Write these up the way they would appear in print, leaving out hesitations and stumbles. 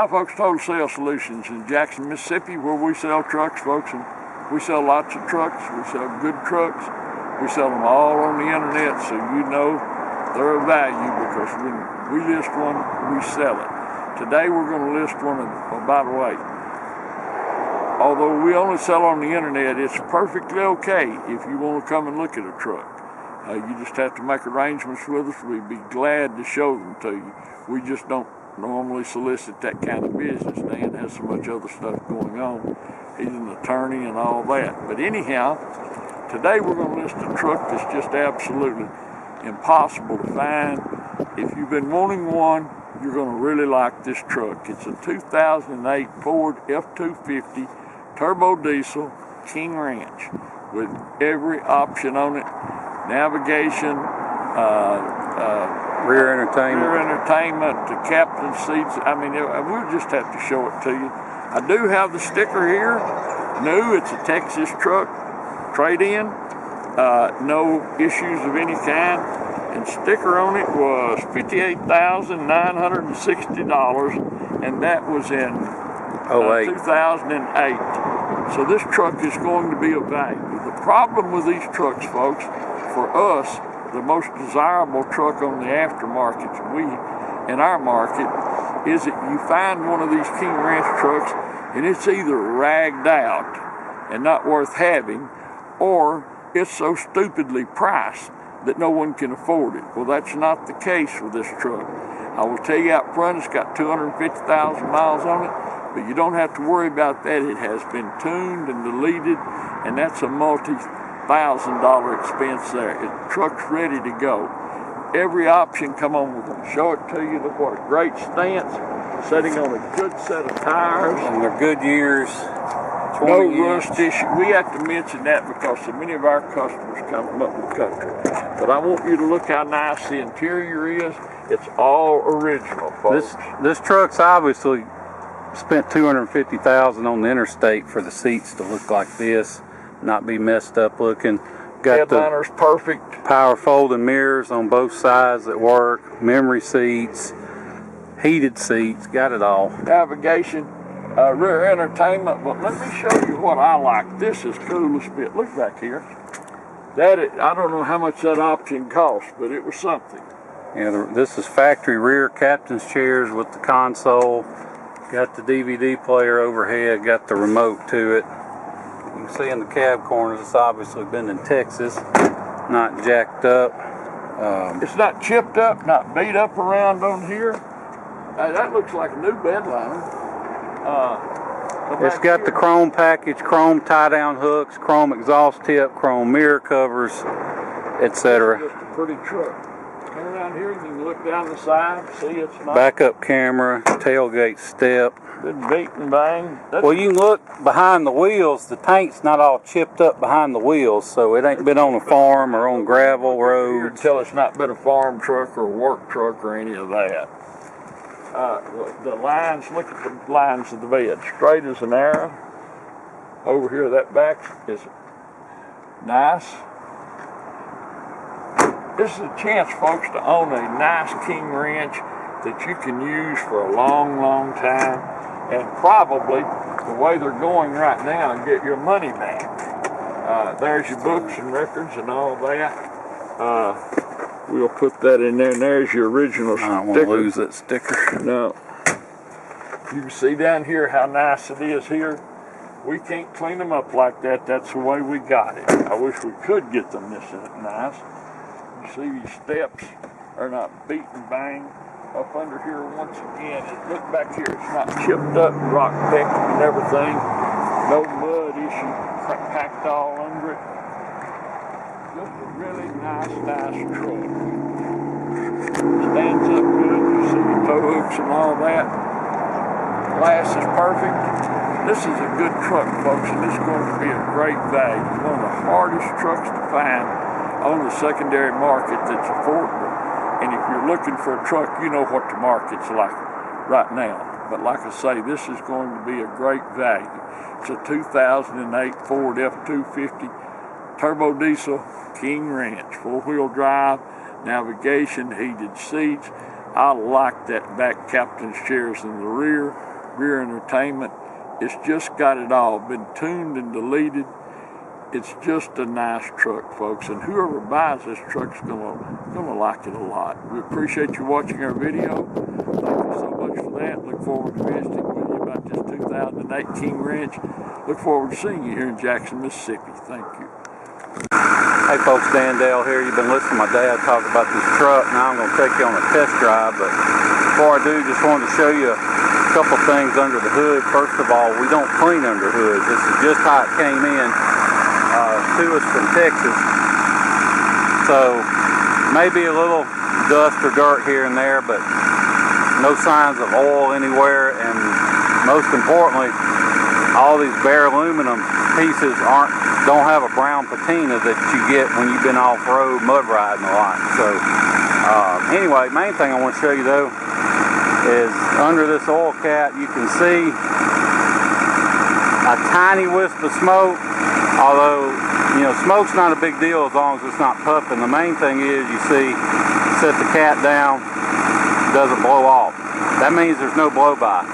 Hi folks, Total Sales Solutions in Jackson, Mississippi, where we sell trucks, folks, and we sell lots of trucks. We sell good trucks. We sell them all on the internet, so you know they're of value, because when we list one, we sell it. Today we're going to list one, by the way, although we only sell on the internet, it's perfectly okay if you want to come and look at a truck. You just have to make arrangements with us. We'd be glad to show them to you. We just don't normally solicit that kind of business. Dan has so much other stuff going on. He's an attorney and all that. But anyhow, today we're going to list a truck that's just absolutely impossible to find. If you've been wanting one, you're going to really like this truck. It's a 2008 Ford F250 turbo diesel King Ranch with every option on it. Navigation, rear entertainment, the captain's seats. I mean, we'll just have to show it to you. I do have the sticker here. New, it's a Texas truck, trade-in, no issues of any kind. And sticker on it was $58,960, and that was in 2008. So this truck is going to be of value. The problem with these trucks, folks, for us, the most desirable truck on the aftermarket in our market is that you find one of these King Ranch trucks and it's either ragged out and not worth having, or it's so stupidly priced that no one can afford it. Well, that's not the case with this truck. I will tell you out front, it's got 250,000 miles on it, but you don't have to worry about that. It has been tuned and deleted, and that's a multi-$1,000 expense there. The truck's ready to go. Every option, come on, we're going to show it to you. Look what a great stance, sitting on a good set of tires. And they're good years. No rust issue. We have to mention that because so many of our customers come from up in the country. But I want you to look how nice the interior is. It's all original, folks. This truck's obviously spent $250,000 on the interstate for the seats to look like this, not be messed up looking. Got headliner's perfect. Power folding mirrors on both sides that work, memory seats, heated seats, got it all. Navigation, rear entertainment. But let me show you what I like. This is cool as bit. Look back here. I don't know how much that option cost, but it was something. Yeah, this is factory rear captain's chairs with the console. Got the DVD player overhead, got the remote to it. You can see in the cab corners, it's obviously been in Texas, not jacked up. It's not chipped up, not beat up around on here. That looks like a new bed liner. It's got the chrome package, chrome tie-down hooks, chrome exhaust tip, chrome mirror covers, etc. It's just a pretty truck. Come around here, you can look down the side, see it's nice. Backup camera, tailgate step. Good beat and bang. Well, you can look behind the wheels. The tank's not all chipped up behind the wheels, so it ain't been on a farm or on gravel roads. Until it's not been a farm truck or a work truck or any of that. The lines, look at the lines of the bed. Straight as an arrow. Over here, that back is nice. This is a chance, folks, to own a nice King Ranch that you can use for a long, long time, and probably the way they're going right now, get your money back. There's your books and records and all that. We'll put that in there, and there's your original sticker. I don't want to lose that sticker. No. You can see down here how nice it is here. We can't clean them up like that. That's the way we got it. I wish we could get them this nice. You see these steps are not beat and bang. Up under here once again, look back here, it's not chipped up, rock pecked and everything. No mud issue packed all under it. Just a really nice truck. Stands up good, you see the tow hooks and all that. Glass is perfect. This is a good truck, folks, and it's going to be a great value. One of the hardest trucks to find on the secondary market that's affordable. And if you're looking for a truck, you know what the market's like right now. But like I say, this is going to be a great value. It's a 2008 Ford F250 turbo diesel King Ranch, 4-wheel drive, navigation, heated seats. I like that back captain's chairs in the rear entertainment. It's just got it all, been tuned and deleted. It's just a nice truck, folks, and whoever buys this truck's gonna like it a lot. We appreciate you watching our video. Thank you so much for that. Look forward to visiting with you about this 2008 King Ranch. Look forward to seeing you here in Jackson, Mississippi. Thank you. Hey folks, Dan Dale here. You've been listening to my dad talk about this truck. Now I'm going to take you on a test drive, but before I do, just wanted to show you a couple things under the hood. First of all, we don't clean under hoods. This is just how it came in to us from Texas. So maybe a little dust or dirt here and there, but no signs of oil anywhere, and most importantly, all these bare aluminum pieces don't have a brown patina that you get when you've been off-road mud riding a lot. So anyway, main thing I want to show you though is under this oil cap you can see a tiny wisp of smoke, although you know smoke's not a big deal as long as it's not puffing. The main thing is you see set the cap down, doesn't blow off. That means there's no blow-by.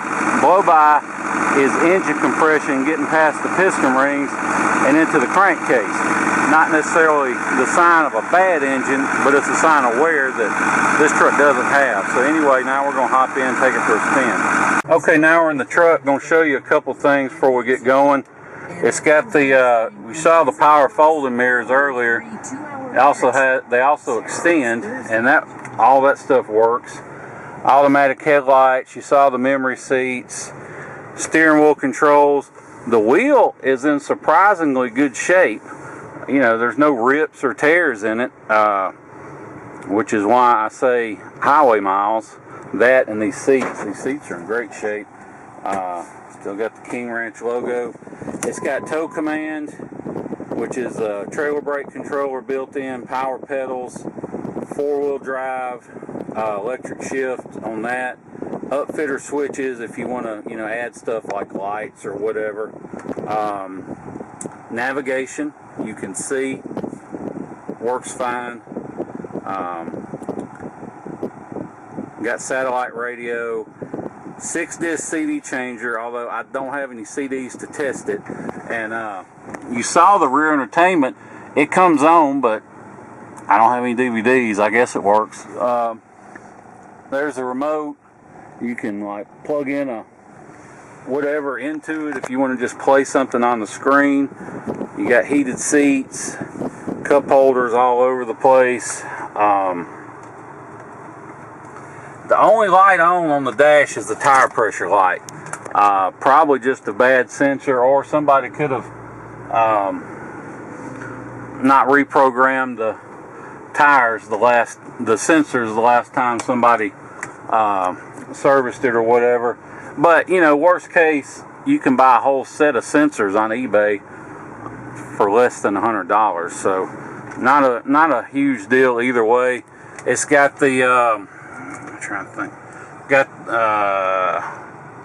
Blow-by is engine compression getting past the piston rings and into the crankcase. Not necessarily the sign of a bad engine, but it's a sign of wear that this truck doesn't have. So anyway, now we're going to hop in and take it for a spin. Okay, now we're in the truck. Going to show you a couple things before we get going. It's got the, we saw the power folding mirrors earlier. They also extend, and all that stuff works. Automatic headlights, you saw the memory seats, steering wheel controls. The wheel is in surprisingly good shape. You know, there's no rips or tears in it, which is why I say highway miles. That and these seats are in great shape. Still got the King Ranch logo. It's got tow command, which is a trailer brake controller built in, power pedals, 4-wheel drive, electric shift on that, upfitter switches if you want to, you know, add stuff like lights or whatever. Navigation, you can see, works fine. Got satellite radio, 6-disc CD changer, although I don't have any CDs to test it. And you saw the rear entertainment, it comes on, but I don't have any DVDs. I guess it works. There's a remote. You can like plug in a whatever into it if you want to just play something on the screen. You got heated seats, cup holders all over the place. The only light on the dash is the tire pressure light. Probably just a bad sensor, or somebody could have not reprogrammed the tires the sensors the last time somebody serviced it or whatever. But you know, worst case, you can buy a whole set of sensors on eBay for less than $100. So not a huge deal either way. It's got the I'm trying to think. Got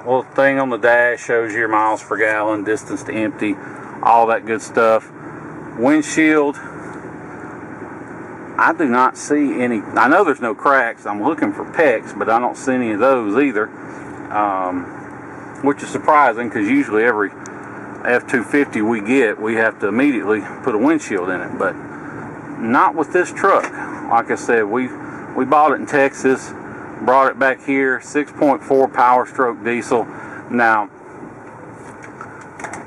little thing on the dash, shows your miles per gallon, distance to empty, all that good stuff. Windshield, I do not see any. I know there's no cracks. I'm looking for pecks, but I don't see any of those either, which is surprising because usually every F250 we have to immediately put a windshield in it, but not with this truck. Like I said, we bought it in Texas, brought it back here, 6.4 power stroke diesel. Now,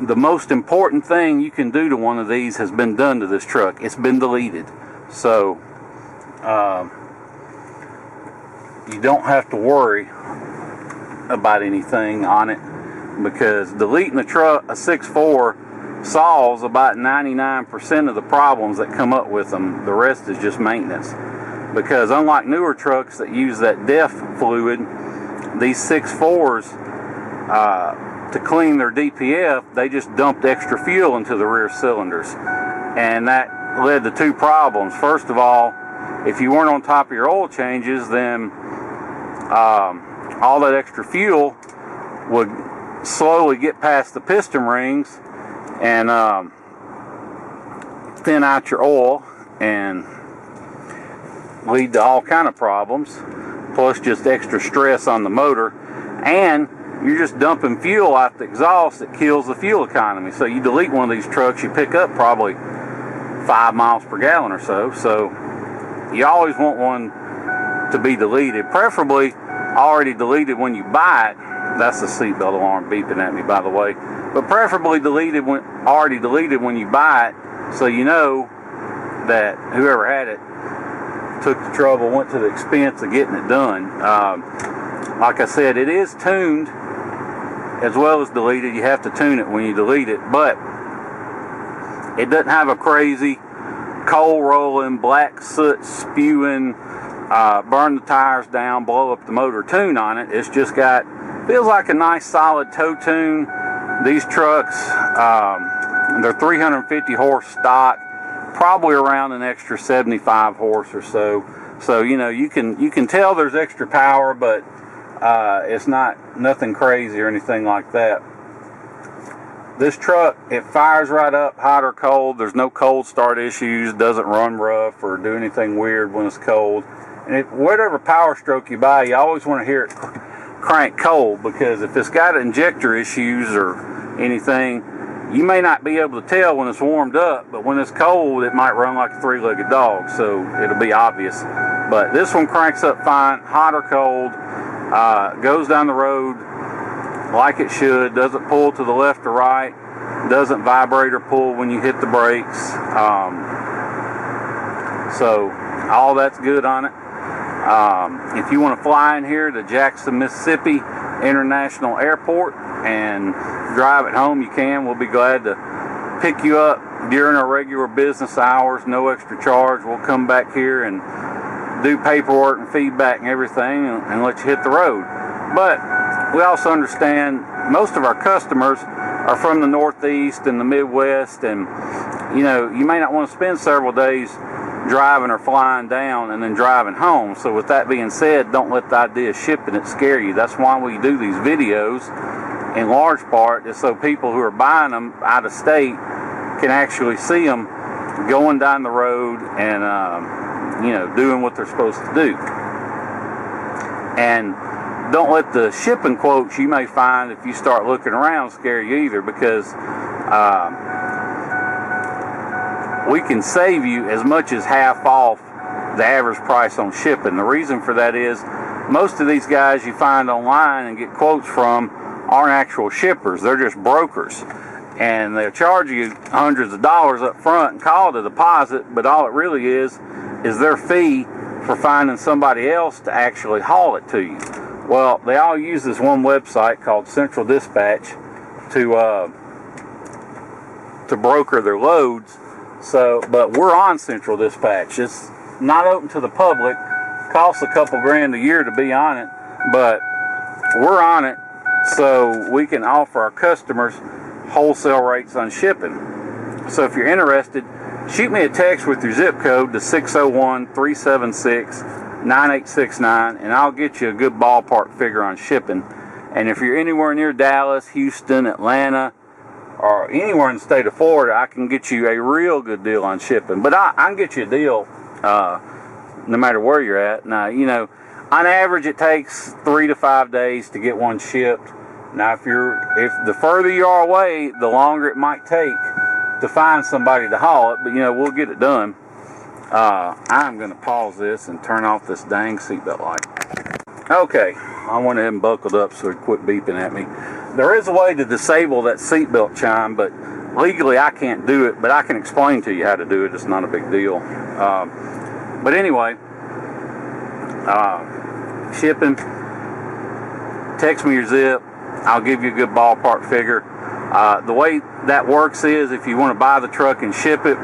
the most important thing you can do to one of these has been done to this truck. It's been deleted. So, you don't have to worry about anything on it, because deleting a truck, a 6.4, solves about 99% of the problems that come up with them. The rest is just maintenance. Because unlike newer trucks that use that DEF fluid, these 6.4s, to clean their DPF, they just dumped extra fuel into the rear cylinders. And that led to two problems. First of all, if you weren't on top of your oil changes, then all that extra fuel would slowly get past the piston rings and thin out your oil and lead to all kind of problems. plus just extra stress on the motor, and you're just dumping fuel out the exhaust that kills the fuel economy. So you delete one of these trucks, you pick up probably 5 miles per gallon or so. So you always want one to be deleted, preferably already deleted when you buy it. That's the seatbelt alarm beeping at me, by the way. But preferably already deleted when you buy it, so you know that whoever had it took the trouble, went to the expense of getting it done. Like I said, it is tuned as well as deleted. You have to tune it when you delete it, but it doesn't have a crazy coal rolling, black soot spewing, burn the tires down, blow up the motor tune on it. It's just got, feels like a nice solid tow tune. These trucks, they're 350 horse stock, probably around an extra 75 horse or so. So you know, you can tell there's extra power, but it's nothing crazy or anything like that. This truck, it fires right up, hot or cold. There's no cold start issues, doesn't run rough or do anything weird when it's cold. And whatever power stroke you buy, you always want to hear it crank cold, because if it's got injector issues or anything, you may not be able to tell when it's warmed up, but when it's cold, it might run like a three-legged dog, so it'll be obvious. But this one cranks up fine, hot or cold, goes down the road like it should, doesn't pull to the left or right, doesn't vibrate or pull when you hit the brakes. So all that's good on it. If you want to fly in here to Jackson, Mississippi International Airport and drive it home, you can. We'll be glad to pick you up during our regular business hours, no extra charge. We'll come back here and do paperwork and feedback and everything and let you hit the road. But we also understand most of our customers are from the Northeast and the Midwest, and you know, you may not want to spend several days driving or flying down and then driving home. So with that being said, don't let the idea of shipping it scare you. That's why we do these videos in large part, is so people who are buying them out of state can actually see them going down the road and you know, doing what they're supposed to do. And don't let the shipping quotes you may find if you start looking around scare you either, because we can save you as much as half off the average price on shipping. The reason for that is most of these guys you find online and get quotes from aren't actual shippers. They're just brokers, and they'll charge you hundreds of dollars up front and call it a deposit, but all it really is their fee for finding somebody else to actually haul it to you. Well, they all use this one website called Central Dispatch to broker their loads. So, but we're on Central Dispatch. It's not open to the public. Costs a couple grand a year to be on it, but we're on it, so we can offer our customers wholesale rates on shipping. So if you're interested, shoot me a text with your zip code to 601-376-9869, and I'll get you a good ballpark figure on shipping. And if you're anywhere near Dallas, Houston, Atlanta, or anywhere in the state of Florida, I can get you a real good deal on shipping. But I can get you a deal no matter where you're at. Now, you know, on average it takes 3 to 5 days to get one shipped. Now, if the further you are away, the longer it might take to find somebody to haul it. But, you know, we'll get it done. I'm going to pause this and turn off this dang seatbelt light. Okay, I went ahead and buckled up so it quit beeping at me. There is a way to disable that seatbelt chime, but legally I can't do it, but I can explain to you how to do it. It's not a big deal. But anyway, shipping, text me your zip. I'll give you a good ballpark figure. The way that works is if you want to buy the truck and ship it,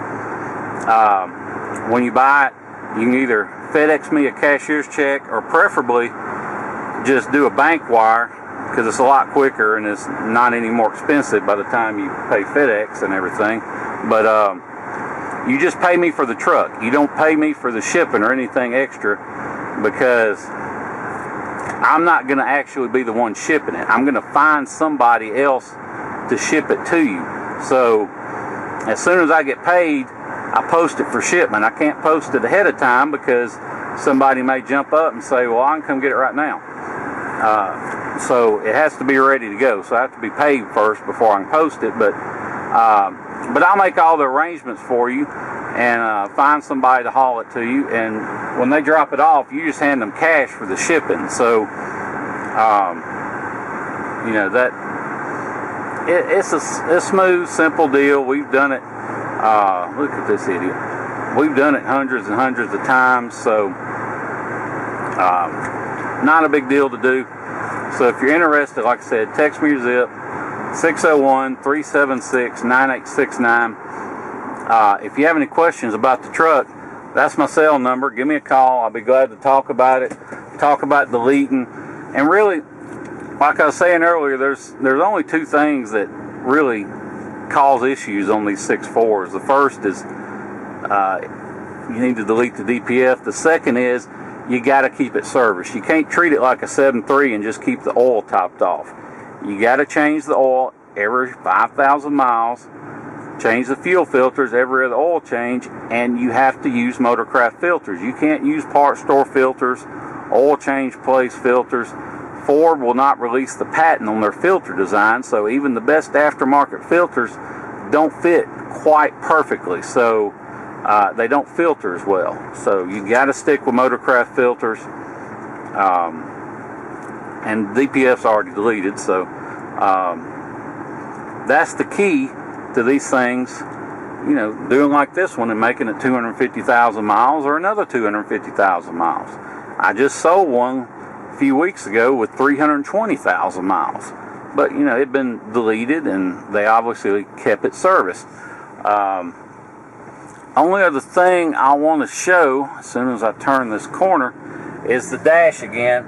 when you buy it, you can either FedEx me a cashier's check or preferably just do a bank wire, because it's a lot quicker and it's not any more expensive by the time you pay FedEx and everything. But you just pay me for the truck. You don't pay me for the shipping or anything extra, because I'm not going to actually be the one shipping it. I'm going to find somebody else to ship it to you. So as soon as I get paid, I post it for shipment. I can't post it ahead of time because somebody may jump up and say, well, I can come get it right now. So it has to be ready to go. So I have to be paid first before I can post it. But I'll make all the arrangements for you and find somebody to haul it to you. And when they drop it off, you just hand them cash for the shipping. So, you know, that it's a smooth, simple deal. We've done it. Look at this idiot. We've done it hundreds and hundreds of times. So, not a big deal to do. So if you're interested, like I said, text me your zip, 601-376-9869. If you have any questions about the truck, that's my cell number. Give me a call. I'll be glad to talk about it, talk about deleting. And really, like I was saying earlier, there's only two things that really cause issues on these 6.4s. The first is you need to delete the DPF. The second is you got to keep it serviced. You can't treat it like a 7.3 and just keep the oil topped off. You got to change the oil every 5,000 miles, change the fuel filters every other oil change, and you have to use Motorcraft filters. You can't use parts store filters, oil change place filters. Ford will not release the patent on their filter design, so even the best aftermarket filters don't fit quite perfectly. So they don't filter as well. So you got to stick with Motorcraft filters. And DPF's already deleted, so that's the key to these things. You know, doing like this one and making it 250,000 miles or another 250,000 miles. I just sold one a few weeks ago with 320,000 miles, but you know, it'd been deleted and they obviously kept it serviced. Only other thing I want to show as soon as I turn this corner is the dash again.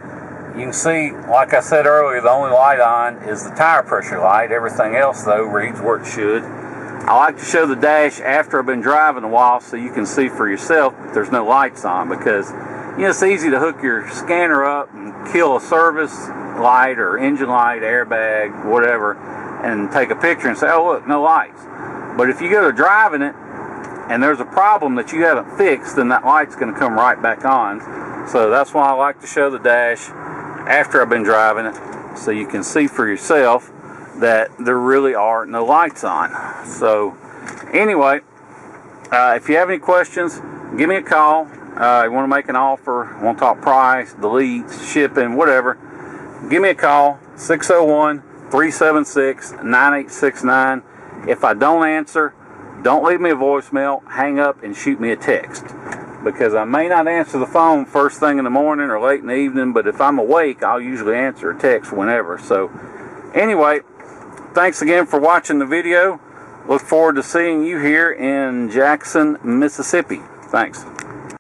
You can see, like I said earlier, the only light on is the tire pressure light. Everything else, though, reads where it should. I like to show the dash after I've been driving a while so you can see for yourself that there's no lights on, because you know, it's easy to hook your scanner up and kill a service light or engine light, airbag, whatever, and take a picture and say, oh, look, no lights. But if you go to driving it and there's a problem that you haven't fixed, then that light's going to come right back on. So that's why I like to show the dash after I've been driving it, so you can see for yourself that there really are no lights on. So anyway, if you have any questions, give me a call. You want to make an offer, want to talk price, delete, shipping, whatever, give me a call, 601-376-9869. If I don't answer, don't leave me a voicemail, hang up and shoot me a text, because I may not answer the phone first thing in the morning or late in the evening, but if I'm awake, I'll usually answer a text whenever. So anyway, thanks again for watching the video. Look forward to seeing you here in Jackson, Mississippi. Thanks.